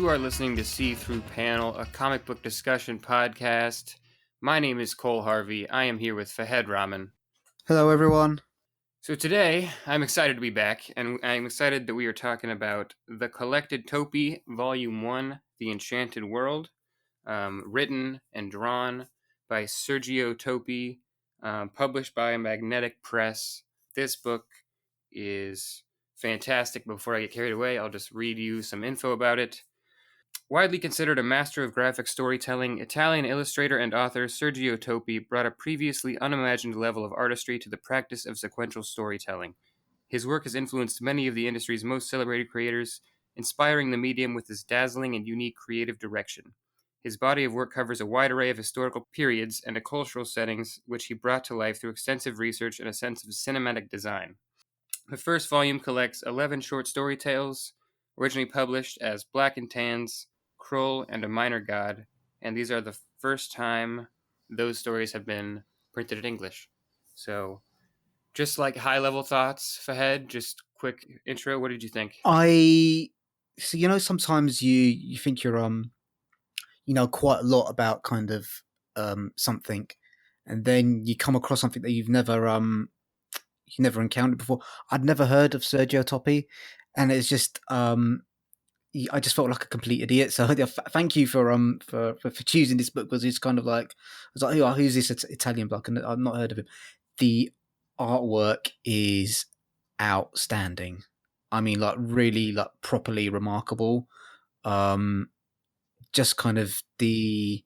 You are listening to See Through Panel, a comic book discussion podcast. My name is Cole Harvey. I am here with Fahed Rahman. Hello, everyone. So today, I'm excited to be back, and I'm excited that we are talking about The Collected Toppi, Volume 1, The Enchanted World, written and drawn by Sergio Toppi, published by Magnetic Press. This book is fantastic. Before I get carried away, I'll just read you some info about it. Widely considered a master of graphic storytelling, Italian illustrator and author Sergio Toppi brought a previously unimagined level of artistry to the practice of sequential storytelling. His work has influenced many of the industry's most celebrated creators, inspiring the medium with his dazzling and unique creative direction. His body of work covers a wide array of historical periods and cultural settings, which he brought to life through extensive research and a sense of cinematic design. The first volume collects 11 short story tales, originally published as Black and Tans, Krull, and a Minor God, and these are the first time those stories have been printed in English. So, just like high-level thoughts, Fahed, just quick intro, what did you think? Sometimes you think you're quite a lot about kind of something, and then you come across something that you never encountered before. I'd never heard of Sergio Toppi, and it's just I just felt like a complete idiot. So thank you for choosing this book, because it's kind of like I was like, who's this Italian bloke? And I've not heard of him. The artwork is outstanding. I mean, like really, like properly remarkable. Just kind of the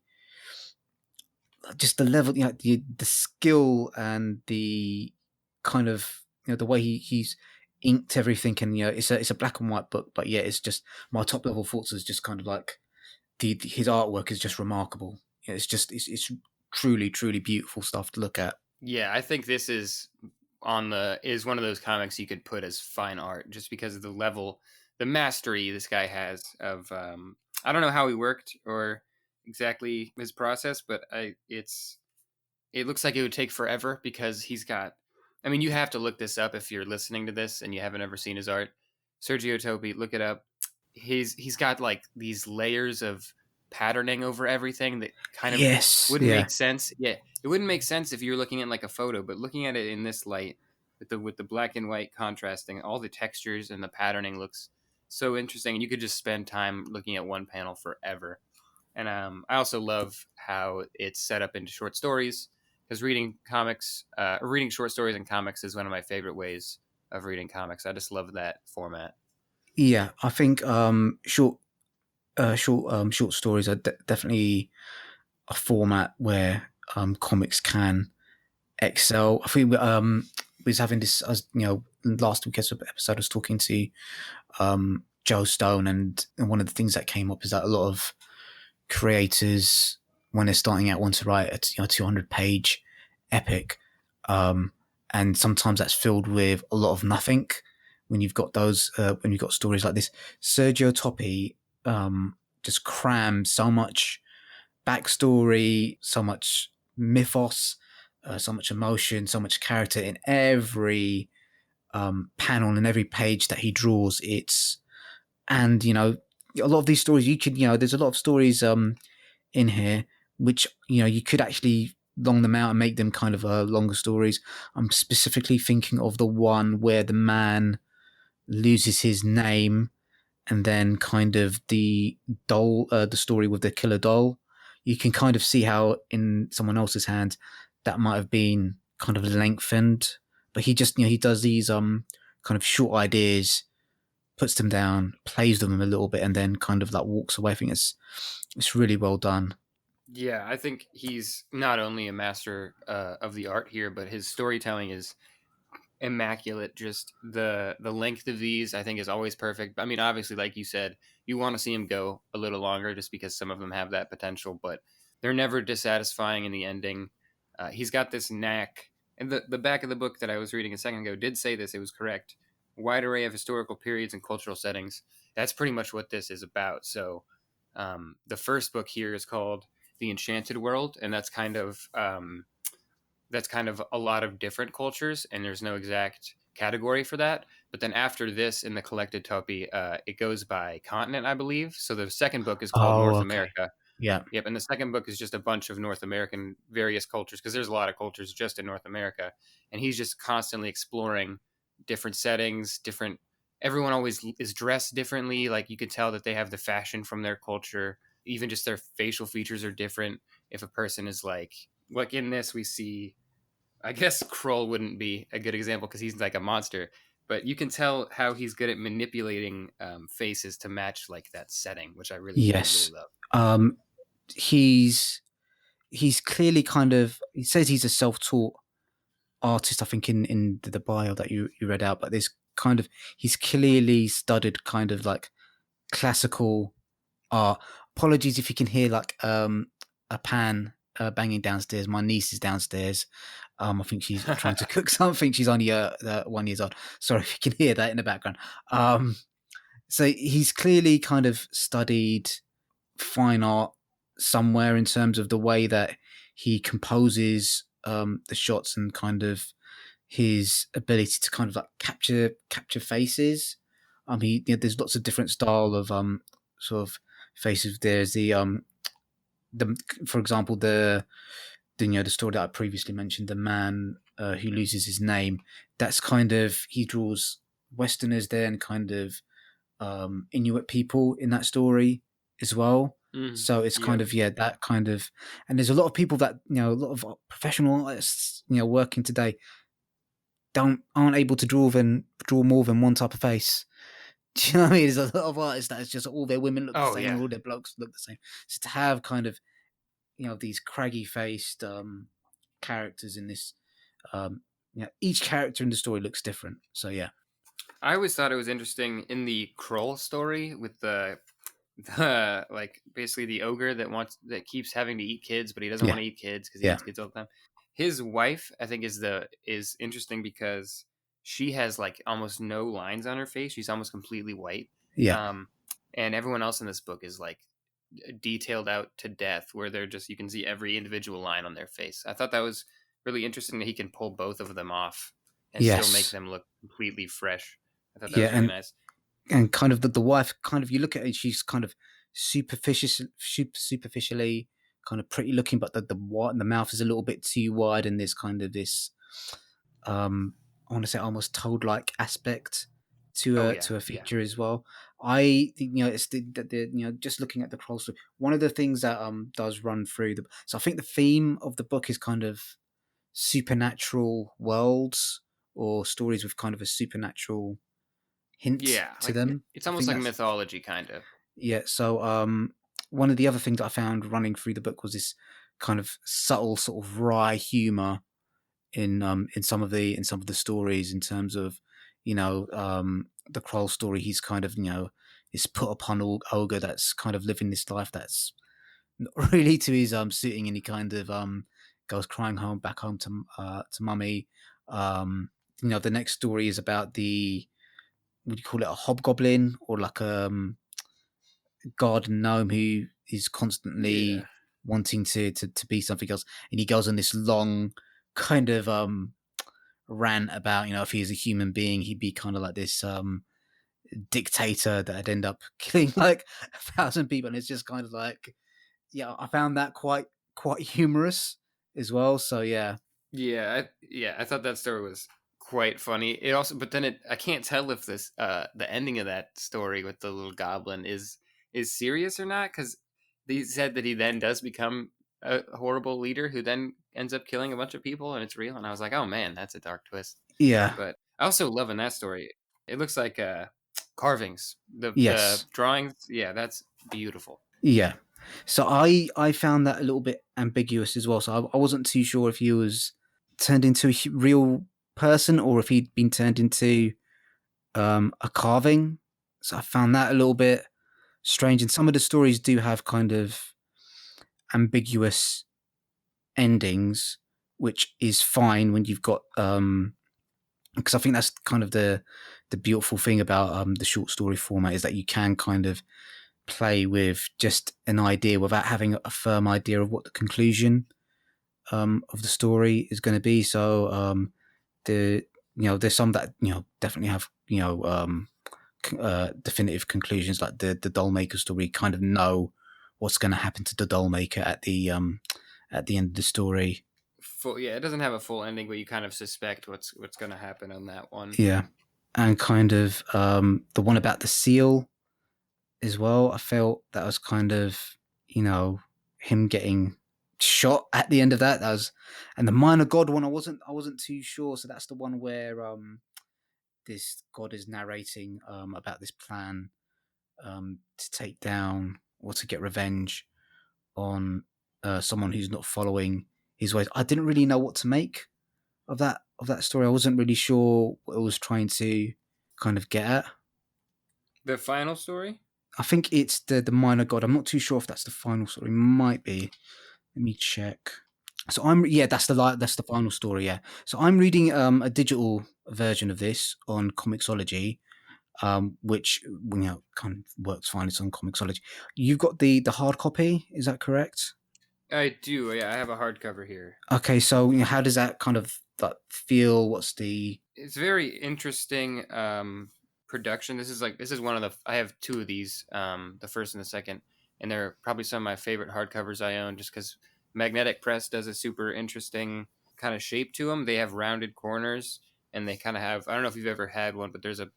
level, the skill and the kind of the way he's inked everything, and it's a black and white book, but yeah, it's just my top level thoughts is just kind of like his artwork is just remarkable. It's truly beautiful stuff to look at. Yeah, I think this is one of those comics you could put as fine art, just because of the level, the mastery this guy has of. I don't know how he worked or exactly his process, but it looks like it would take forever, because he's got. I mean, you have to look this up if you're listening to this and you haven't ever seen his art. Sergio Toppi, look it up. He's got like these layers of patterning over everything that kind of wouldn't make sense. Yeah, it wouldn't make sense if you're looking at like a photo, but looking at it in this light with the black and white contrasting, all the textures and the patterning looks so interesting, and you could just spend time looking at one panel forever. And I also love how it's set up into short stories, because reading short stories in comics is one of my favorite ways of reading comics. I just love that format. Yeah, I think short stories are definitely a format where comics can excel. I think we was having this, last week's episode I was talking to Joe Stone, and one of the things that came up is that a lot of creators, when they're starting out, want to write a 200-page epic, and sometimes that's filled with a lot of nothing. When you've got stories like this, Sergio Toppi just crams so much backstory, so much mythos, so much emotion, so much character in every panel and every page that he draws. And a lot of these stories there's a lot of stories in here which you could actually long them out and make them kind of longer stories. I'm specifically thinking of the one where the man loses his name, and then kind of the doll, the story with the killer doll. You can kind of see how in someone else's hands that might have been kind of lengthened, but he just he does these kind of short ideas, puts them down, plays them a little bit, and then kind of like walks away. I think it's really well done. Yeah, I think he's not only a master of the art here, but his storytelling is immaculate. Just the length of these, I think, is always perfect. I mean, obviously, like you said, you want to see him go a little longer, just because some of them have that potential, but they're never dissatisfying in the ending. He's got this knack, and the back of the book that I was reading a second ago did say this. It was correct. Wide array of historical periods and cultural settings. That's pretty much what this is about. So the first book here is called The Enchanted World, and that's kind of a lot of different cultures, and there's no exact category for that. But then after this, in the collected Topi, it goes by continent, I believe. So the second book is called Oh, North okay. America. Yeah. Yep, and the second book is just a bunch of North American various cultures because there's a lot of cultures just in North America, and he's just constantly exploring different settings, different. Everyone always is dressed differently. Like you could tell that they have the fashion from their culture. Even just their facial features are different. If a person is like in this, we see. I guess Kroll wouldn't be a good example because he's like a monster, but you can tell how he's good at manipulating faces to match like that setting, which I really Yes. love. Um, he's he's clearly kind of, he says he's a self-taught artist, I think in the bio that you read out, but there's kind of, he's clearly studied kind of like classical art. Apologies if you can hear like a pan banging downstairs. My niece is downstairs. I think she's trying to cook something. She's only 1 year old. Sorry if you can hear that in the background. So he's clearly kind of studied fine art somewhere in terms of the way that he composes the shots and kind of his ability to kind of like capture faces. There's lots of different style of sort of faces. There's the for example the story that I previously mentioned, the man who loses his name. That's kind of, he draws Westerners there and kind of Inuit people in that story as well. Mm, So it's kind yep. of, yeah, that kind of, and there's a lot of people that, a lot of professional artists, working today aren't able to draw more than one type of face. Do you know what I mean? There's a lot of artists that it's just all their women look the Oh same, yeah. or all their blokes look the same. So to have kind of, these craggy faced characters in this, each character in the story looks different. So yeah. I always thought it was interesting in the Kroll story with the like basically the ogre that keeps having to eat kids, but he doesn't Yeah. want to eat kids because he Yeah. eats kids all the time. His wife, I think, is interesting because she has like almost no lines on her face. She's almost completely white. Yeah. Um, and everyone else in this book is like detailed out to death, where they're just you can see every individual line on their face. I thought that was really interesting that he can pull both of them off and still make Yes. them look completely fresh. I thought that Yeah. was really nice. And kind of the wife, kind of, you look at it, she's kind of superficially kind of pretty looking, but the mouth is a little bit too wide, and there's kind of this I want to say almost toad like aspect Oh a yeah, yeah. feature as well. I think, it's the just looking at the Kroll story, one of the things that does run through the, so I think the theme of the book is kind of supernatural worlds or stories with kind of a supernatural hint Yeah, to like them. it's I almost think like that's, mythology, kind of. yeah. So one of the other things I found running through the book was this kind of subtle sort of wry humor in some of the stories, in terms of, the Kroll story. He's kind of, this put upon ogre that's kind of living this life that's not really to his suiting, and he kind of goes crying back home to mummy. um the next story is about the, would you call it, a hobgoblin, or like garden gnome who is Yeah, constantly wanting to be something else, and he goes on this long kind of rant about, if he is a human being, he'd be kind of like this dictator that'd end up killing like 1,000 people, and it's just kind of like, yeah, I found that quite humorous as well. So yeah. yeah. I thought that story was quite funny. It also, but then I can't tell if this the ending of that story with the little goblin is serious or not because they said that he then does become a horrible leader who then ends up killing a bunch of people and it's real. And I was like, oh man, that's a dark twist. Yeah. But I also love in that story. It looks like carvings. The Yes. drawings, yeah, that's beautiful. Yeah. So I found that a little bit ambiguous as well. So I wasn't too sure if he was turned into a real person, or if he'd been turned into a carving. So I found that a little bit strange. And some of the stories do have kind of ambiguous endings, which is fine when you've got, because I think that's kind of the beautiful thing about the short story format, is that you can kind of play with just an idea without having a firm idea of what the conclusion of the story is going to be. So the there's some that definitely have definitive conclusions. Like the Dollmaker story, kind of know what's going to happen to the Dollmaker at the end of the story. Full, yeah, it doesn't have a full ending, but you kind of suspect what's going to happen on that one. Yeah, and kind of the one about the seal as well. I felt that was kind of him getting shot at the end of that. That was, and the minor god one. I wasn't too sure. So that's the one where this god is narrating about this plan to take down or to get revenge on someone who's not following his ways. I didn't really know what to make of that story. I wasn't really sure what it was trying to kind of get at. The final story? I think it's the minor god. I'm not too sure if that's the final story. Might be. Let me check. So that's the final story. Yeah. So I'm reading a digital version of this on Comixology, which kind of works fine. It's on Comixology. You've got the hard copy. Is that correct? I do. Yeah, I have a hardcover here. Okay. So how does that kind of feel? What's the It's very interesting production. This is one of the I have two of these, the first and the second, and they're probably some of my favorite hardcovers I own just because Magnetic Press does a super interesting kind of shape to them. They have rounded corners, and they kind of have, I don't know if you've ever had one, but there's a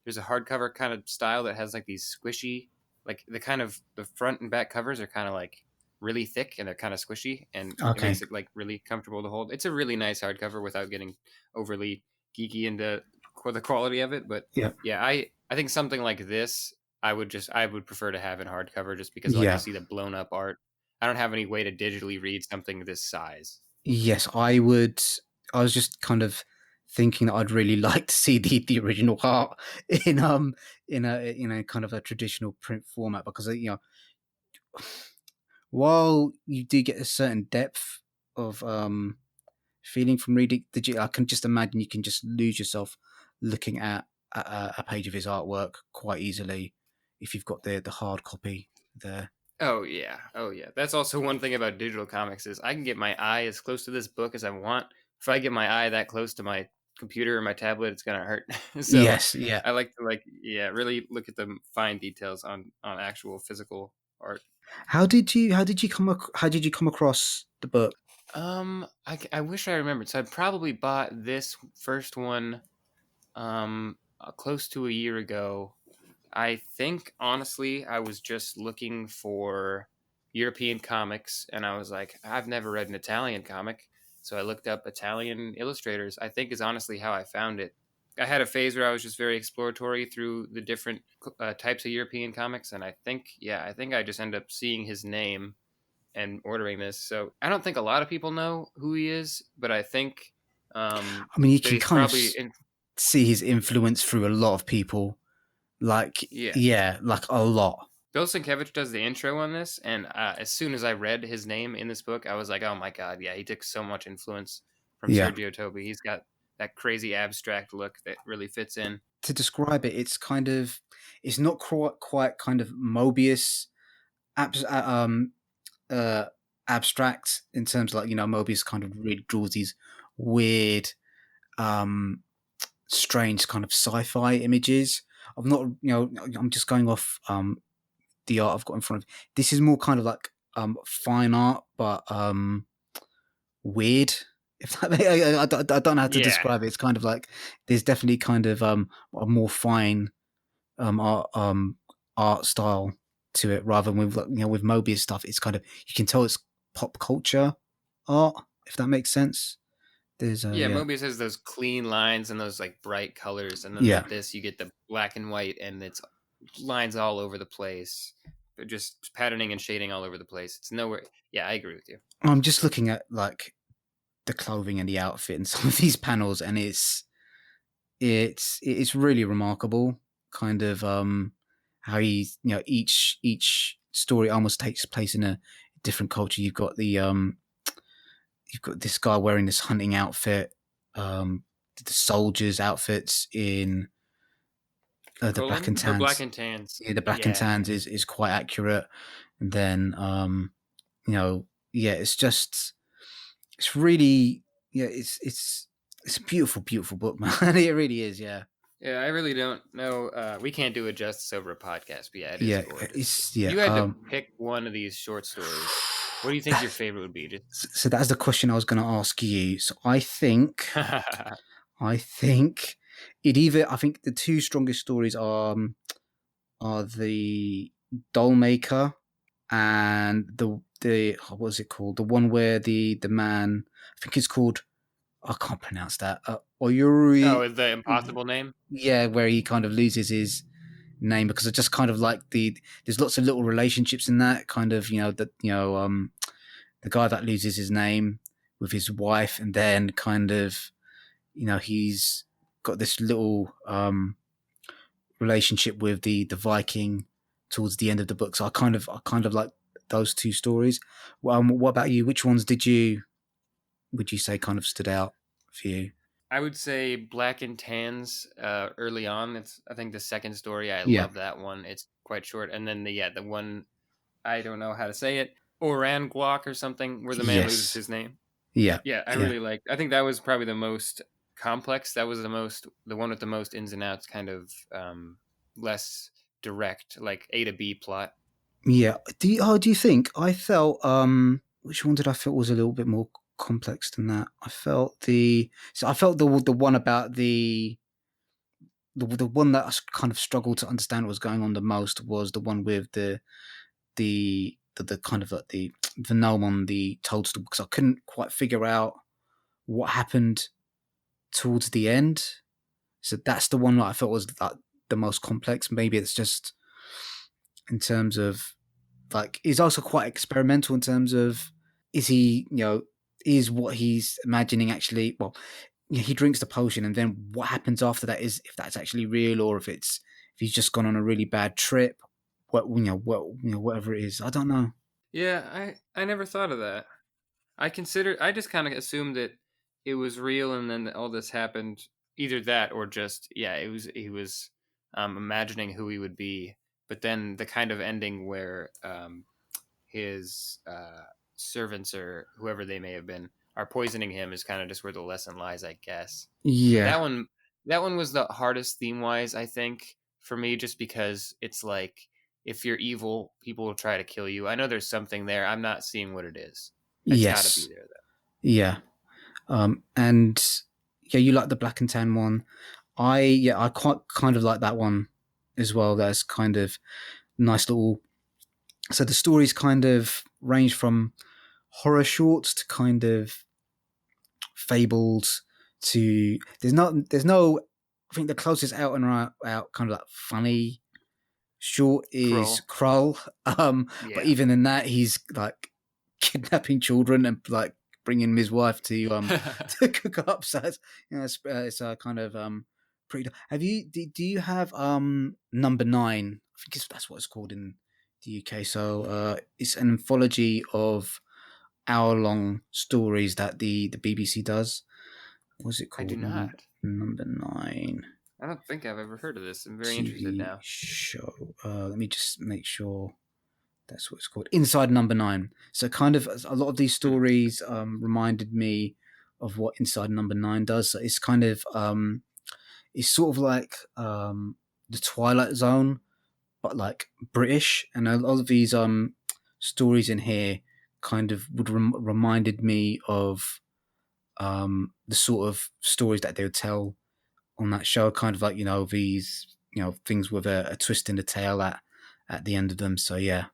hardcover kind of style that has like these squishy, like the front and back covers are kind of like really thick and they're kind of squishy, and it okay? makes it like really comfortable to hold. It's a really nice hardcover without getting overly geeky into the quality of it. But Yeah. yeah, I think something like this I would prefer to have in hardcover just because I like to Yeah. see the blown up art. I don't have any way to digitally read something this size. Yes, I would. I was just kind of thinking that I'd really like to see the original art in in a kind of a traditional print format, because while you do get a certain depth of feeling from reading digital, I can just imagine you can just lose yourself looking at a page of his artwork quite easily if you've got the hard copy there. Oh yeah, oh yeah. That's also one thing about digital comics is I can get my eye as close to this book as I want. If I get my eye that close to my computer or my tablet, it's gonna hurt. So Yes, yeah. I like to yeah, really look at the fine details on actual physical art. How did you come across the book? I wish I remembered. So I probably bought this first one close to a year ago. I think honestly, I was just looking for European comics, and I was like, I've never read an Italian comic, so I looked up Italian illustrators. I think is honestly how I found it. I had a phase where I was just very exploratory through the different types of European comics, and I think I just ended up seeing his name and ordering this. So I don't think a lot of people know who he is, but I think I mean, you that can he's kind of probably in. see his influence through a lot of people. Like, Yeah. yeah, like a lot. Bill Sienkiewicz does the intro on this, and as soon as I read his name in this book, I was like, "Oh my god, yeah!" He took so much influence from Yeah. Sergio Toppi. He's got that crazy abstract look that really fits in. To describe it, it's not quite kind of Mobius abs- uh, um uh abstract in terms of, like, Mobius kind of really draws these weird, um strange kind of sci-fi images. I'm not, I'm just going off the art I've got in front of. This is more kind of like fine art, but weird. If that, I don't know how to Yeah, describe it. It's kind of like there's definitely kind of a more fine art style to it, rather than with, with Mobius stuff. It's kind of, you can tell it's pop culture art, if that makes sense. There's yeah. yeah, Mobius has those clean lines and those like bright colors, and then yeah. with this, you get the black and white, and it's lines all over the place, just patterning and shading all over the place. It's nowhere. Yeah, I agree with you. I'm just looking at, like, the clothing and the outfit in some of these panels, and it's really remarkable. Kind of how each story almost takes place in a different culture. You've got this guy wearing this hunting outfit, the soldiers' outfits in the black and Cullen or Black tans. and Tans? Yeah, the black and Yeah, tans is quite accurate. And then yeah, it's really, yeah, it's a beautiful, beautiful book, man. It really is. Yeah. Yeah, I really don't know. We can't do it justice over a podcast, but yeah, it is Yeah, gorgeous. it's If yeah. you had to pick one of these short stories, what do you think your favorite would be? Just So that's the question I was going to ask you. So I think I think the two strongest stories are the Dollmaker and the what was it called? The one where the man, I think it's called, I can't pronounce that. Oyuri. oh, the impossible name. Yeah, where he kind of loses his name, because I just kind of like there's lots of little relationships in that kind of, the guy that loses his name with his wife, and then kind of, he's got this little relationship with the Viking towards the end of the book. So I kind of like those two stories. What about you? Which ones would you say kind of stood out for you? I would say Black and Tans early on. It's I think the second story. I Yeah. love that one. It's quite short, and then the one I don't know how to say it, Oran Glock or something, where the man loses Yes. his name. Yeah. Yeah, I Yeah. really like. I think that was probably the most complex. That was the one with the most ins and outs, kind of less direct, like A to B plot. Yeah. Do you think I felt which one did I feel was a little bit more complex than that? I felt the one about the one that I kind of struggled to understand what was going on the most was the one with the kind of like the gnome on the toadstool, because I couldn't quite figure out what happened towards the end. So that's the one that I felt was like the most complex. Maybe it's just in terms of, like, he's also quite experimental in terms of, is he, is what he's imagining actually, well, he drinks the potion, and then what happens after that, is if that's actually real, or if he's just gone on a really bad trip, whatever it is, I don't know. Yeah, I never thought of that. I just kind of assumed that it was real, and then all this happened. Either that, or just yeah, it was he was imagining who he would be. But then the kind of ending where his servants or whoever they may have been are poisoning him is kind of just where the lesson lies, I guess. But Yeah. that one was the hardest theme wise, I think, for me, just because it's like if you're evil, people will try to kill you. I know there's something there. I'm not seeing what it is. It's got to be Yes. there though. Yeah. And yeah, you like the black and tan one. I quite kind of like that one as well. That's kind of nice little. So the stories kind of range from horror shorts to kind of fables to, there's no. I think the closest out and out kind of like funny short is Cruel. Krull. But Yeah. even in that, he's like kidnapping children and like bringing his wife to to cook up. So it's kind of pretty. Have you do you have number nine? I think that's what it's called in the UK. So it's an anthology of hour-long stories that the BBC does. What's it I do called? not. Number nine I don't think I've ever heard of this. I'm very interested TV now. show. Let me just make sure. That's what it's called. Inside Number Nine. So kind of a lot of these Hmm. stories reminded me of what Inside Number Nine does. So it's kind of it's sort of like the Twilight Zone, but like British. And a lot of these stories in here kind of would reminded me of the sort of stories that they would tell on that show. Kind of like, these, things with a twist in the tail at the end of them. So yeah.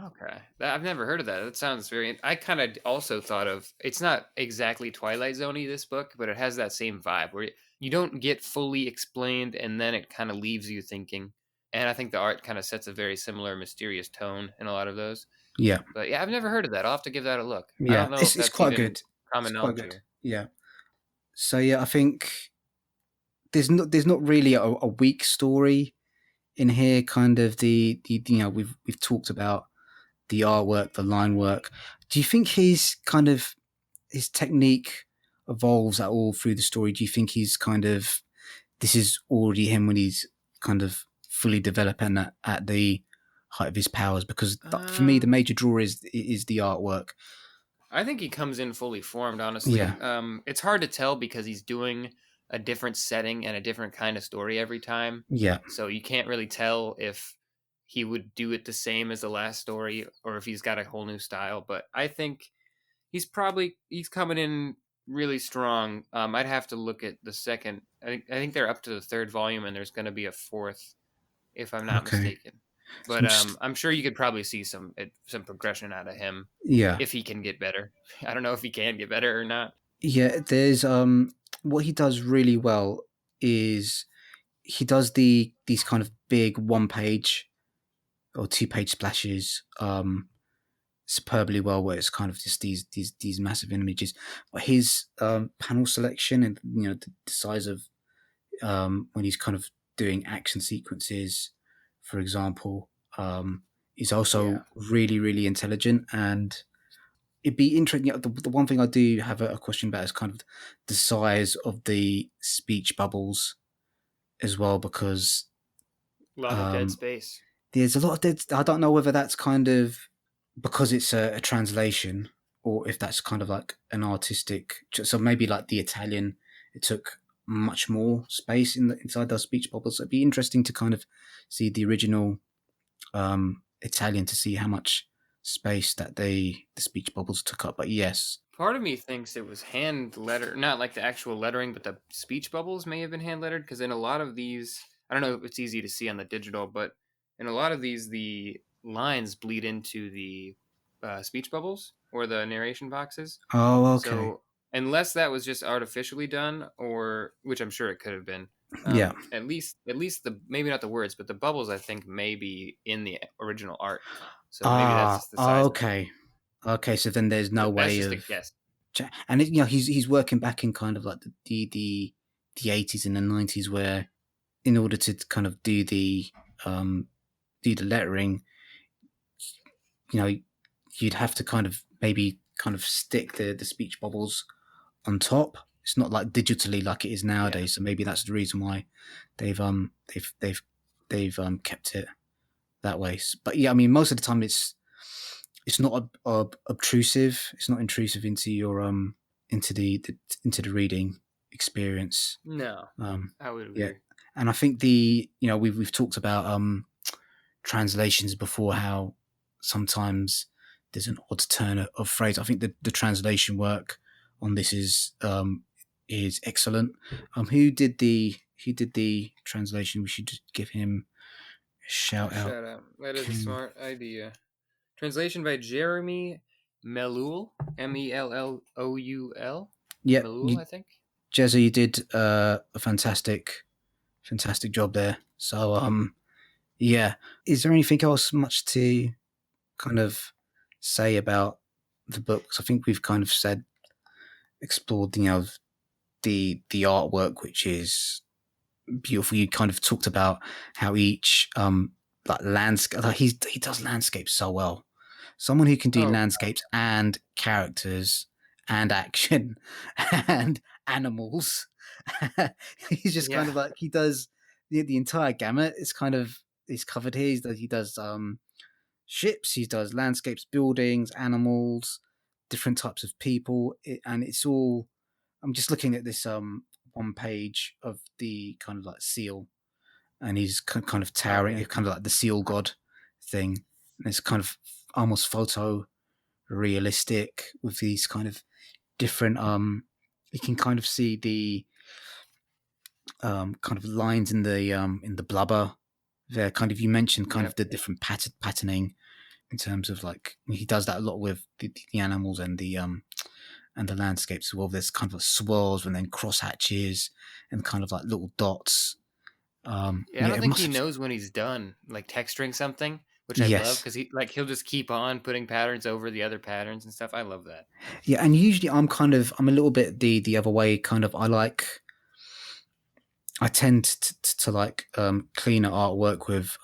Okay, I've never heard of that. That sounds very. I kind of also thought of. It's not exactly Twilight Zoney this book, but it has that same vibe where you don't get fully explained, and then it kind of leaves you thinking. And I think the art kind of sets a very similar mysterious tone in a lot of those. Yeah. But yeah, I've never heard of that. I'll have to give that a look. I Yeah, don't know if it's that's quite even good. It's common quite knowledge good. here. Yeah. So yeah, I think there's not really a weak story in here. Kind of we've talked about the artwork, the line work. Do you think his technique evolves at all through the story? Do you think he's kind of, this is already him when he's kind of fully developing at the height of his powers? Because for me, the Um, major draw is the artwork. I think he comes in fully formed. Yeah. Honestly, it's hard to tell because he's doing a different setting and a different kind of story every time. Yeah. So you can't really tell if he would do it the same as the last story or if he's got a whole new style. But I think he's coming in really strong. I'd have to look at the second. I think they're up to the third volume, and there's going to be a fourth, if I'm not Okay. mistaken. So But I'm just I'm sure you could probably see some progression out of him yeah. if he can get better. I don't know if he can get better or not. Yeah, there's what he does really well is he does these kind of big one page or two page splashes superbly well, where it's kind of just these massive images. But his panel selection and the size of when he's kind of doing action sequences, for example, is Yeah, also really really intelligent. And it'd be interesting. The one thing I do have a question about is kind of the size of the speech bubbles as well, because a lot of dead um, space. there's a lot of dead. I don't know whether that's kind of because it's a translation, or if that's kind of like an artistic. So maybe like the Italian, it took much more space inside those speech bubbles. So it'd be interesting to kind of see the original Italian to see how much space that the speech bubbles took up. But yes, Part of me thinks it was hand letter, not like the actual lettering, but the speech bubbles may have been hand lettered because in a lot of these, I don't know if it's easy to see on the digital, but in a lot of these, the lines bleed into the speech bubbles or the narration boxes. oh okay, So unless that was just artificially done, or which I'm sure it could have been, yeah. at least the maybe not the words, but the bubbles I think may be in the original art. So maybe that's Ah, just the size of it. okay, okay. So then there's no But that's way just a of, guess. and he's working back in kind of like the 80s and the 90s, where in order to kind of um do the lettering, you know, you'd have to kind of maybe kind of stick the speech bubbles on top. It's not like digitally like it is Yeah. nowadays. So maybe that's the reason why they've kept it that way. But yeah, I mean, most of the time it's not obtrusive. It's not intrusive into your into into the reading experience. No, Um, I would yeah, agree. and I think we've talked about translations before, how sometimes there's an odd turn of phrase. I think the translation work on this is excellent. Who did the translation? We should just give him a shout out. Shout out. That is a Ken. smart idea. Translation by Jeremy Melul. Melloul. Yeah, Melul, I think. Jezza, you did a fantastic job there. So yeah, is there anything else much to kind of say about the books? I think we've kind of explored the artwork, which is beautiful. You kind of talked about how each like landscape, like he does landscapes so well. Someone who can do Oh, landscapes and characters and action and animals. He's just kind yeah. of like he does the entire gamut. It's kind of he's covered here. He does ships. He does landscapes, buildings, animals, different types of people, and it's all. I'm just looking at this one page of the kind of like seal, and he's kind of Oh, towering, yeah. kind of like the seal god thing. And it's kind of almost photo realistic with these kind of different. You can kind of see the kind of lines in the blubber there. Kind of you mentioned kind of Yep. the different patterning in terms of like he does that a lot with the animals and the landscapes as well. There's kind of swirls and then cross hatches and kind of like little dots. Yeah, I Yeah, don't it think must he have. knows when he's done, like texturing something, which I love Yes, because he'll just keep on putting patterns over the other patterns and stuff. I love that. yeah, and usually I'm a little bit the other way. Kind of, I tend to like cleaner artwork with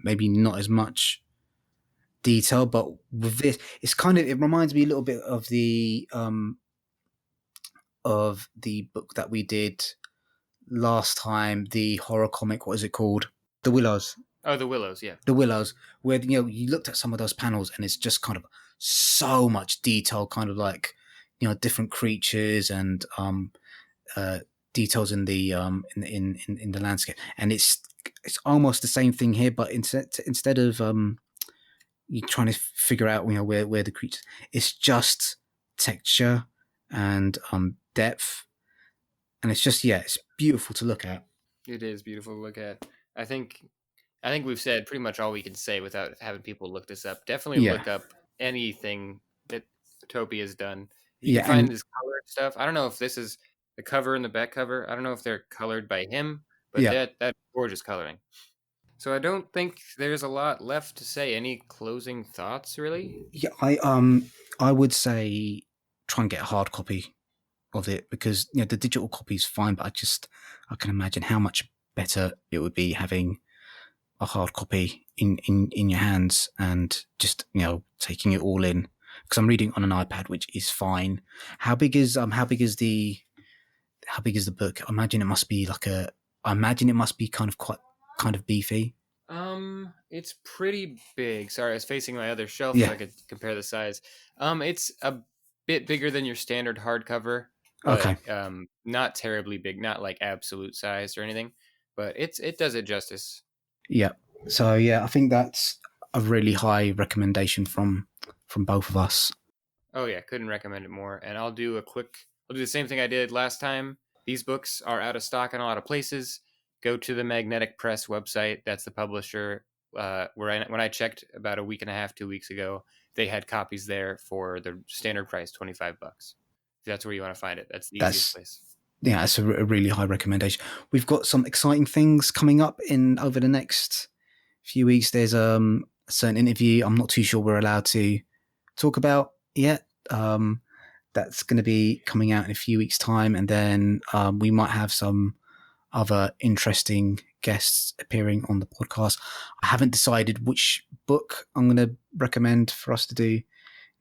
maybe not as much detail, but with this, it's kind of it reminds me a little bit of the book that we did last time, the horror comic. What is it called? The Willows. Oh, the willows. Yeah. The Willows, where you looked at some of those panels and it's just kind of so much detail, kind of like different creatures and details in the in the landscape, and it's almost the same thing here, but instead of you trying to figure out where the creature, it's just texture and depth, and it's just it's beautiful to look at. It is beautiful to look at. I think we've said pretty much all we can say without having people look this up. Definitely Yeah, look up anything that Toppi has done. You can yeah, find and his colored stuff. I don't know if this is the cover and the back cover. I don't know if they're colored by him, but yeah, that's gorgeous coloring. So I don't think there's a lot left to say. Any closing thoughts, really? yeah. I would say try and get a hard copy of it, because the digital copy is fine, but I can imagine how much better it would be having a hard copy in your hands and just taking it all in. Because I'm reading on an iPad, which is fine. How big is the book? I imagine it must be kind of beefy. It's pretty big. Sorry, I was facing my other shelf so Yeah. I could compare the size. It's a bit bigger than your standard hardcover, Okay. but not terribly big, not like absolute size or anything. But it does it justice. Yeah. So I think that's a really high recommendation from both of us. Oh yeah, couldn't recommend it more. And I'll do the same thing I did last time. These books are out of stock in a lot of places. Go to the Magnetic Press website. That's the publisher. When I checked about a week and a half, 2 weeks ago, they had copies there for the standard price, $25. If that's where you want to find it, that's the easiest That's place. That's a really high recommendation. We've got some exciting things coming up in over the next few weeks. There's a certain interview I'm not too sure we're allowed to talk about yet. That's going to be coming out in a few weeks' time, and then we might have some other interesting guests appearing on the podcast. I haven't decided which book I'm going to recommend for us to do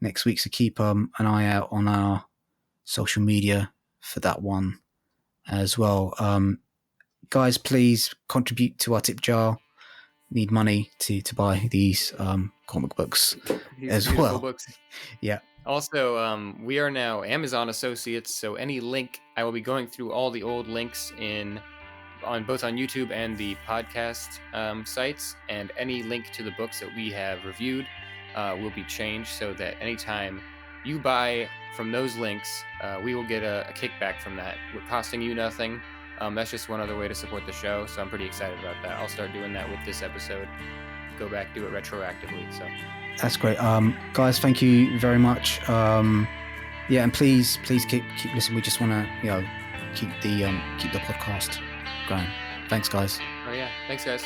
next week, so keep an eye out on our social media for that one as well. Guys, please contribute to our tip jar. Need money to buy these comic books These as beautiful well. books. Yeah. Also, we are now Amazon associates, so any link, I will be going through all the old links on both on YouTube and the podcast sites, and any link to the books that we have reviewed will be changed so that anytime you buy from those links, we will get a kickback from that. We're costing you nothing. That's just one other way to support the show, so I'm pretty excited about that. I'll start doing that with this episode. Go back, do it retroactively. So That's great. Guys, thank you very much. And please keep listening. We just want to keep the podcast going. Thanks, guys. oh yeah, thanks guys.